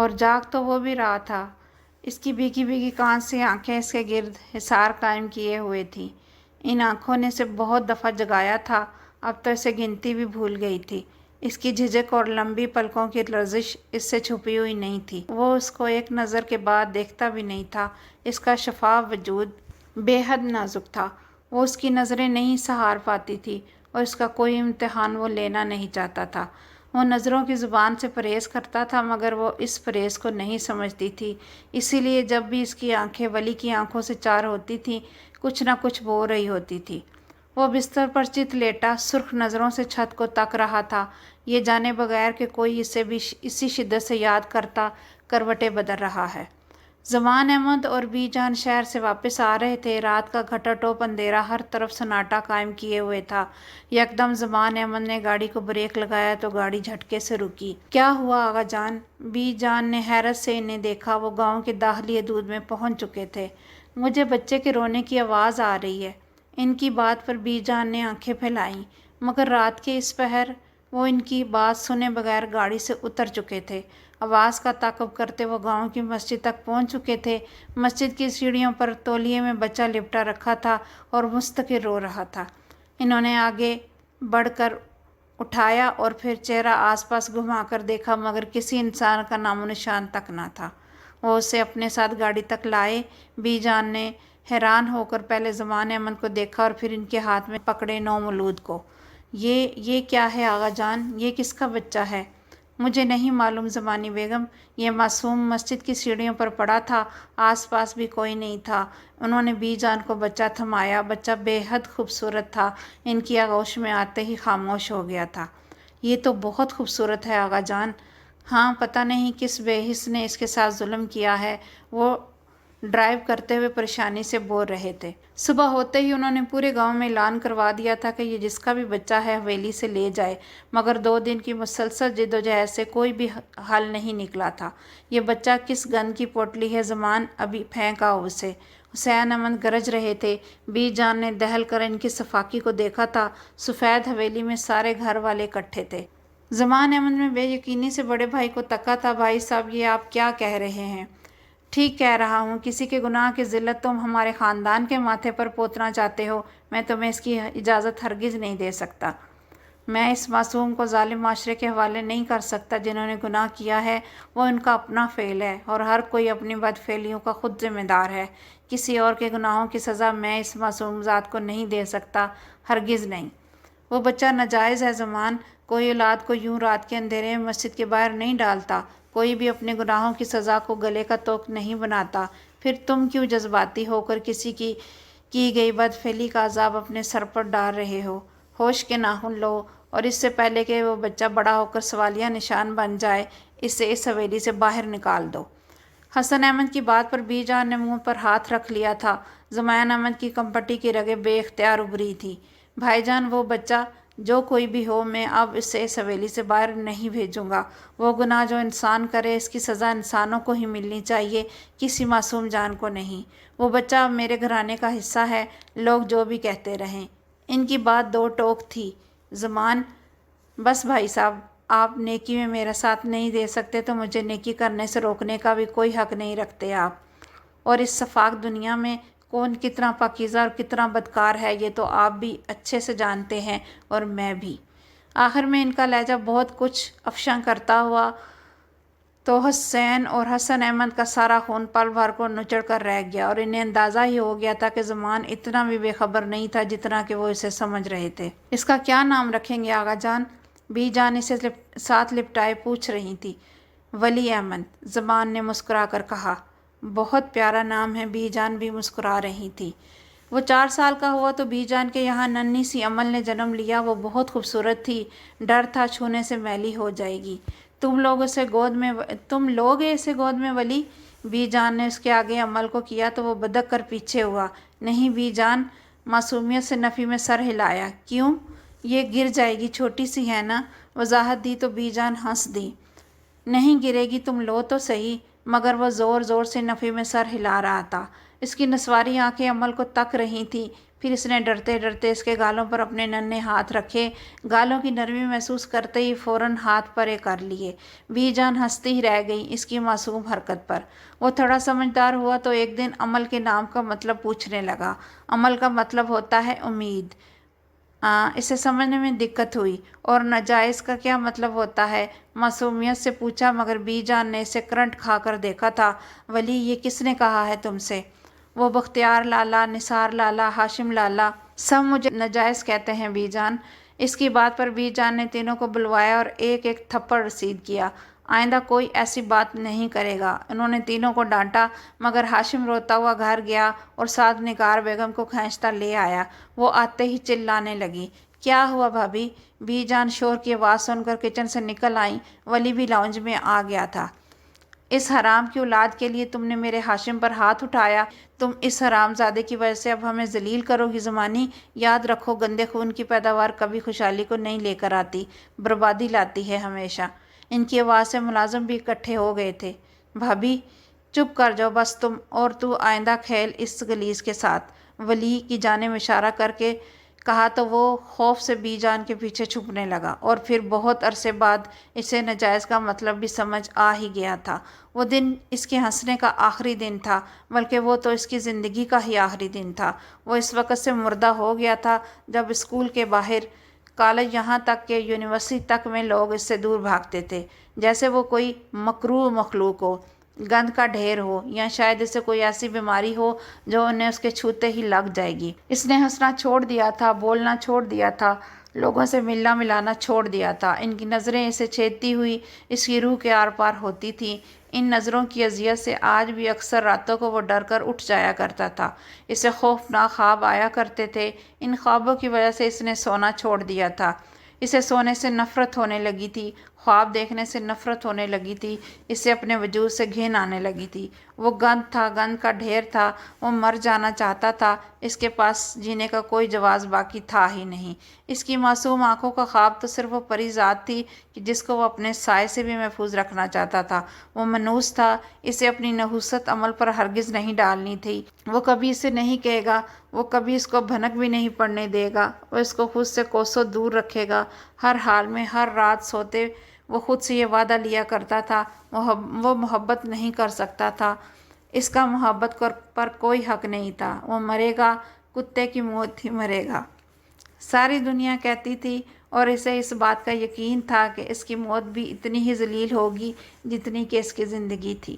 اور جاگ تو وہ بھی رہا تھا۔ اس کی بھیگی بھیگی کان سی آنکھیں اس کے گرد حصار قائم کیے ہوئے تھیں۔ ان آنکھوں نے اسے بہت دفعہ جگایا تھا، اب تو اسے گنتی بھی بھول گئی تھی۔ اس کی جھجک اور لمبی پلکوں کی لرزش اس سے چھپی ہوئی نہیں تھی۔ وہ اس کو ایک نظر کے بعد دیکھتا بھی نہیں تھا۔ اس کا شفاف وجود بے حد نازک تھا۔ وہ اس کی نظریں نہیں سہار پاتی تھی اور اس کا کوئی امتحان وہ لینا نہیں چاہتا تھا۔ وہ نظروں کی زبان سے پرہیز کرتا تھا مگر وہ اس پرہیز کو نہیں سمجھتی تھی، اسی لیے جب بھی اس کی آنکھیں ولی کی آنکھوں سے چار ہوتی تھیں کچھ نہ کچھ بول رہی ہوتی تھی۔ وہ بستر پر چت لیٹا سرخ نظروں سے چھت کو تک رہا تھا، یہ جانے بغیر کہ کوئی اسے بھی اسی شدت سے یاد کرتا کروٹیں بدل رہا ہے۔ زمان احمد اور بی جان شہر سے واپس آ رہے تھے۔ رات کا گھٹا ٹوپ اندھیرا ہر طرف سناٹا قائم کیے ہوئے تھا۔ یکدم زمان احمد نے گاڑی کو بریک لگایا تو گاڑی جھٹکے سے رکی۔ کیا ہوا آغا جان؟ بی جان نے حیرت سے انہیں دیکھا۔ وہ گاؤں کے داخلی حدود میں پہنچ چکے تھے۔ مجھے بچے کے رونے کی آواز آ رہی ہے۔ ان کی بات پر بی جان نے آنکھیں پھیلائیں، مگر رات کے اس پہر وہ ان کی بات سنے بغیر گاڑی سے اتر چکے تھے۔ آواز کا تعاقب کرتے وہ گاؤں کی مسجد تک پہنچ چکے تھے۔ مسجد کی سیڑھیوں پر تولیے میں بچہ لپٹا رکھا تھا اور مستقل رو رہا تھا۔ انہوں نے آگے بڑھ کر اٹھایا اور پھر چہرہ آس پاس گھما کر دیکھا مگر کسی انسان کا نام و نشان تک نہ تھا۔ وہ اسے اپنے ساتھ گاڑی تک لائے۔ بی جان نے حیران ہو کر پہلے زمان احمد کو دیکھا اور پھر ان کے ہاتھ میں پکڑے نومولود کو۔ یہ کیا ہے آغا جان؟ یہ کس کا بچہ ہے؟ مجھے نہیں معلوم زمانی بیگم، یہ معصوم مسجد کی سیڑھیوں پر پڑا تھا، آس پاس بھی کوئی نہیں تھا۔ انہوں نے بی جان کو بچہ تھمایا۔ بچہ بے حد خوبصورت تھا، ان کی آغوش میں آتے ہی خاموش ہو گیا تھا۔ یہ تو بہت خوبصورت ہے آغا جان۔ ہاں، پتہ نہیں کس بے حس نے اس کے ساتھ ظلم کیا ہے۔ وہ ڈرائیو کرتے ہوئے پریشانی سے بول رہے تھے۔ صبح ہوتے ہی انہوں نے پورے گاؤں میں اعلان کروا دیا تھا کہ یہ جس کا بھی بچہ ہے حویلی سے لے جائے، مگر 2 دن کی مسلسل جدوجہد سے کوئی بھی حل نہیں نکلا تھا۔ یہ بچہ کس گند کی پوٹلی ہے زمان، ابھی پھینک آؤ اسے۔ حسین احمد گرج رہے تھے۔ بی جان نے دہل کر ان کی صفاقی کو دیکھا تھا۔ سفید حویلی میں سارے گھر والے اکٹھے تھے۔ زمان احمد نے بے یقینی سے بڑے بھائی کو تکا تھا۔ بھائی صاحب، یہ آپ کیا کہہ رہے ہیں؟ ٹھیک کہہ رہا ہوں۔ کسی کے گناہ کی ذلت تم ہمارے خاندان کے ماتھے پر پوتنا چاہتے ہو، میں تمہیں اس کی اجازت ہرگز نہیں دے سکتا۔ میں اس معصوم کو ظالم معاشرے کے حوالے نہیں کر سکتا۔ جنہوں نے گناہ کیا ہے وہ ان کا اپنا فعل ہے اور ہر کوئی اپنی بد فعلیوں کا خود ذمہ دار ہے۔ کسی اور کے گناہوں کی سزا میں اس معصوم ذات کو نہیں دے سکتا، ہرگز نہیں۔ وہ بچہ ناجائز ہے زمان۔ کوئی اولاد کو یوں رات کے اندھیرے میں مسجد کے باہر نہیں ڈالتا۔ کوئی بھی اپنے گناہوں کی سزا کو گلے کا توق نہیں بناتا۔ پھر تم کیوں جذباتی ہو کر کسی کی گئی بد فعلی کا عذاب اپنے سر پر ڈال رہے ہو؟ ہوش کے ناخن لو اور اس سے پہلے کہ وہ بچہ بڑا ہو کر سوالیہ نشان بن جائے اسے اس حویلی سے باہر نکال دو۔ حسن احمد کی بات پر بی جان نے منہ پر ہاتھ رکھ لیا تھا۔ زمان احمد کی کمپٹی کی رگیں بے اختیار ابھری تھیں۔ بھائی جان، وہ بچہ جو کوئی بھی ہو، میں اب اسے اس حویلی سے باہر نہیں بھیجوں گا۔ وہ گناہ جو انسان کرے اس کی سزا انسانوں کو ہی ملنی چاہیے، کسی معصوم جان کو نہیں۔ وہ بچہ اب میرے گھرانے کا حصہ ہے، لوگ جو بھی کہتے رہیں۔ ان کی بات 2 ٹوک تھی۔ زمان: بس بھائی صاحب، آپ نیکی میں میرا ساتھ نہیں دے سکتے تو مجھے نیکی کرنے سے روکنے کا بھی کوئی حق نہیں رکھتے آپ۔ اور اس شفاف دنیا میں کون کتنا پاکیزہ اور کتنا بدکار ہے یہ تو آپ بھی اچھے سے جانتے ہیں اور میں بھی۔ آخر میں ان کا لہجہ بہت کچھ افشاں کرتا ہوا تو حسین اور حسن احمد کا سارا خون پل بھر کو نچڑ کر رہ گیا اور انہیں اندازہ ہی ہو گیا تھا کہ زمان اتنا بھی بے خبر نہیں تھا جتنا کہ وہ اسے سمجھ رہے تھے۔ اس کا کیا نام رکھیں گے آغا جان؟ بی جان اسے ساتھ لپٹائے پوچھ رہی تھی۔ ولی احمد، زمان نے مسکرا کر کہا۔ بہت پیارا نام ہے۔ بی جان بھی مسکرا رہی تھی۔ وہ 4 سال کا ہوا تو بی جان کے یہاں ننھی سی امل نے جنم لیا۔ وہ بہت خوبصورت تھی، ڈر تھا چھونے سے میلی ہو جائے گی۔ تم لوگ اسے گود میں ولی؟ بی جان نے اس کے آگے امل کو کیا تو وہ بدک کر پیچھے ہوا۔ نہیں بی جان، معصومیت سے نفی میں سر ہلایا۔ کیوں؟ یہ گر جائے گی، چھوٹی سی ہے نا۔ وضاحت دی تو بی جان ہنس دی۔ نہیں گرے گی، تم لو تو صحیح۔ مگر وہ زور زور سے نفی میں سر ہلا رہا تھا۔ اس کی نسواری آنکھیں امل کو تک رہی تھیں۔ پھر اس نے ڈرتے ڈرتے اس کے گالوں پر اپنے ننھے ہاتھ رکھے، گالوں کی نرمی محسوس کرتے ہی فوراً ہاتھ پرے کر لیے۔ بی جان ہنستی ہی رہ گئی اس کی معصوم حرکت پر۔ وہ تھوڑا سمجھدار ہوا تو ایک دن عمل کے نام کا مطلب پوچھنے لگا۔ عمل کا مطلب ہوتا ہے امید۔ اسے سمجھنے میں دقت ہوئی۔ اور ناجائز کا کیا مطلب ہوتا ہے؟ معصومیت سے پوچھا، مگر بی جان نے اسے کرنٹ کھا کر دیکھا تھا۔ ولی یہ کس نے کہا ہے تم سے؟ وہ بختیار لالا، نثار لالا، ہاشم لالا، سب مجھے ناجائز کہتے ہیں بی جان۔ اس کی بات پر بی جان نے تینوں کو بلوایا اور ایک ایک تھپڑ رسید کیا۔ آئندہ کوئی ایسی بات نہیں کرے گا۔ انہوں نے تینوں کو ڈانٹا، مگر ہاشم روتا ہوا گھر گیا اور ساتھ نگار بیگم کو کھینچتا لے آیا۔ وہ آتے ہی چلانے لگی، کیا ہوا بھابھی؟ بی جان شور کی آواز سن کر کچن سے نکل آئیں۔ ولی بھی لاؤنج میں آ گیا تھا۔ اس حرام کی اولاد کے لیے تم نے میرے ہاشم پر ہاتھ اٹھایا۔ تم اس حرام زادے کی وجہ سے اب ہمیں ذلیل کرو گی زمانی۔ یاد رکھو، گندے خون کی پیداوار کبھی خوشحالی کو نہیں لے کر آتی، بربادی لاتی ہے ہمیشہ۔ ان کی آواز سے ملازم بھی اکٹھے ہو گئے تھے۔ بھابھی چپ کر جاؤ بس تم، اور تو آئندہ کھیل اس گلیس کے ساتھ، ولی کی جانب اشارہ کر کے کہا تو وہ خوف سے بی جان کے پیچھے چھپنے لگا، اور پھر بہت عرصے بعد اسے ناجائز کا مطلب بھی سمجھ آ ہی گیا تھا۔ وہ دن اس کے ہنسنے کا آخری دن تھا، بلکہ وہ تو اس کی زندگی کا ہی آخری دن تھا۔ وہ اس وقت سے مردہ ہو گیا تھا جب اسکول کے باہر، کالج، یہاں تک کہ یونیورسٹی تک میں لوگ اس سے دور بھاگتے تھے، جیسے وہ کوئی مکروہ مخلوق ہو، گند کا ڈھیر ہو، یا شاید اسے کوئی ایسی بیماری ہو جو انہیں اس کے چھوتے ہی لگ جائے گی۔ اس نے ہنسنا چھوڑ دیا تھا، بولنا چھوڑ دیا تھا، لوگوں سے ملنا ملانا چھوڑ دیا تھا۔ ان کی نظریں اسے چھیدتی ہوئی اس کی روح کے آر پار ہوتی تھیں۔ ان نظروں کی اذیت سے آج بھی اکثر راتوں کو وہ ڈر کر اٹھ جایا کرتا تھا۔ اسے خوفناک خواب آیا کرتے تھے۔ ان خوابوں کی وجہ سے اس نے سونا چھوڑ دیا تھا۔ اسے سونے سے نفرت ہونے لگی تھی، خواب دیکھنے سے نفرت ہونے لگی تھی، اسے اپنے وجود سے گھن آنے لگی تھی۔ وہ گند تھا، گند کا ڈھیر تھا، وہ مر جانا چاہتا تھا۔ اس کے پاس جینے کا کوئی جواز باقی تھا ہی نہیں۔ اس کی معصوم آنکھوں کا خواب تو صرف وہ پری ذات تھی کہ جس کو وہ اپنے سائے سے بھی محفوظ رکھنا چاہتا تھا۔ وہ منحوس تھا، اسے اپنی نحوست عمل پر ہرگز نہیں ڈالنی تھی۔ وہ کبھی اسے نہیں کہے گا، وہ کبھی اس کو بھنک بھی نہیں پڑنے دے گا، وہ اس کو خود سے کوسوں دور رکھے گا۔ ہر حال میں، ہر رات سوتے وہ خود سے یہ وعدہ لیا کرتا تھا، وہ محبت نہیں کر سکتا تھا، اس کا محبت پر کوئی حق نہیں تھا۔ وہ مرے گا، کتے کی موت ہی مرے گا۔ ساری دنیا کہتی تھی، اور اسے اس بات کا یقین تھا کہ اس کی موت بھی اتنی ہی ذلیل ہوگی جتنی کہ اس کی زندگی تھی۔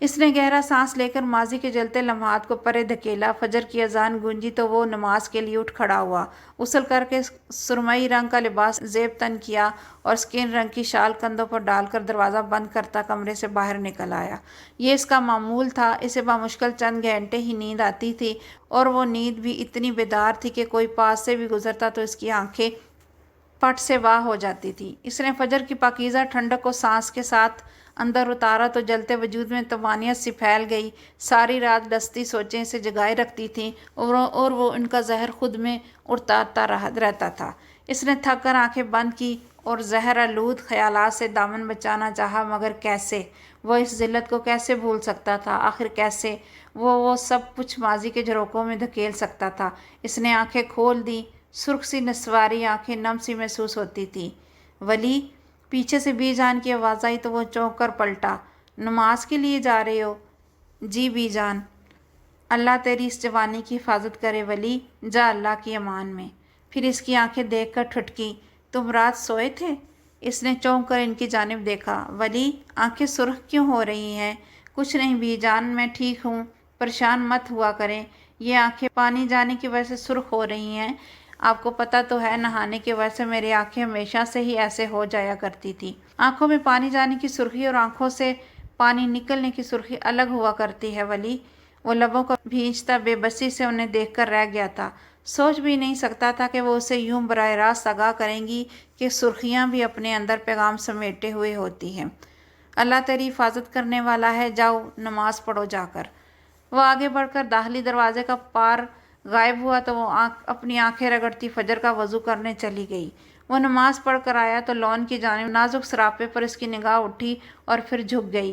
اس نے گہرا سانس لے کر ماضی کے جلتے لمحات کو پرے دھکیلا۔ فجر کی اذان گونجی تو وہ نماز کے لیے اٹھ کھڑا ہوا۔ غسل کر کے سرمئی رنگ کا لباس زیب تن کیا اور اسکن رنگ کی شال کندھوں پر ڈال کر دروازہ بند کرتا کمرے سے باہر نکل آیا۔ یہ اس کا معمول تھا۔ اسے بمشکل چند گھنٹے ہی نیند آتی تھی، اور وہ نیند بھی اتنی بیدار تھی کہ کوئی پاس سے بھی گزرتا تو اس کی آنکھیں پٹ سے واہ ہو جاتی تھی۔ اس نے فجر کی پاکیزہ ٹھنڈک کو سانس کے ساتھ اندر اتارا تو جلتے وجود میں طمانینت سی پھیل گئی۔ ساری رات ڈستی سوچیں اسے جگائے رکھتی تھیں، اور وہ ان کا زہر خود میں اڑتا رہتا تھا۔ اس نے تھک کر آنکھیں بند کی اور زہر آلود خیالات سے دامن بچانا چاہا، مگر کیسے؟ وہ اس ذلت کو کیسے بھول سکتا تھا؟ آخر کیسے وہ سب کچھ ماضی کے جھروکوں میں دھکیل سکتا تھا؟ اس نے آنکھیں کھول دیں۔ سرخ سی نسواری آنکھیں نم سی محسوس ہوتی تھیں۔ ولی! پیچھے سے بی جان کی آواز آئی تو وہ چونک کر پلٹا۔ نماز کے لیے جا رہے ہو؟ جی بی جان۔ اللہ تیری اس جوانی کی حفاظت کرے ولی، جا اللہ کی امان میں۔ پھر اس کی آنکھیں دیکھ کر ٹھٹکیں۔ تم رات سوئے تھے؟ اس نے چونک کر ان کی جانب دیکھا۔ ولی! آنکھیں سرخ کیوں ہو رہی ہیں؟ کچھ نہیں بی جان، میں ٹھیک ہوں، پریشان مت ہوا کریں۔ یہ آنکھیں پانی جانے کی وجہ سے سرخ ہو رہی ہیں۔ آپ کو پتہ تو ہے، نہانے کی وجہ سے میری آنکھیں ہمیشہ سے ہی ایسے ہو جایا کرتی تھی۔ آنکھوں میں پانی جانے کی سرخی اور آنکھوں سے پانی نکلنے کی سرخی الگ ہوا کرتی ہے ولی۔ وہ لبوں کو بھینچتا بے بسی سے انہیں دیکھ کر رہ گیا تھا۔ سوچ بھی نہیں سکتا تھا کہ وہ اسے یوں براہ راست آگاہ کریں گی کہ سرخیاں بھی اپنے اندر پیغام سمیٹے ہوئے ہوتی ہیں۔ اللہ تیری حفاظت کرنے والا ہے، جاؤ نماز پڑھو جا کر۔ وہ آگے بڑھ کر داخلی دروازے کا پار غائب ہوا تو وہ اپنی آنکھیں رگڑتی فجر کا وضو کرنے چلی گئی۔ وہ نماز پڑھ کر آیا تو لون کی جانب نازک سراپے پر اس کی نگاہ اٹھی اور پھر جھک گئی۔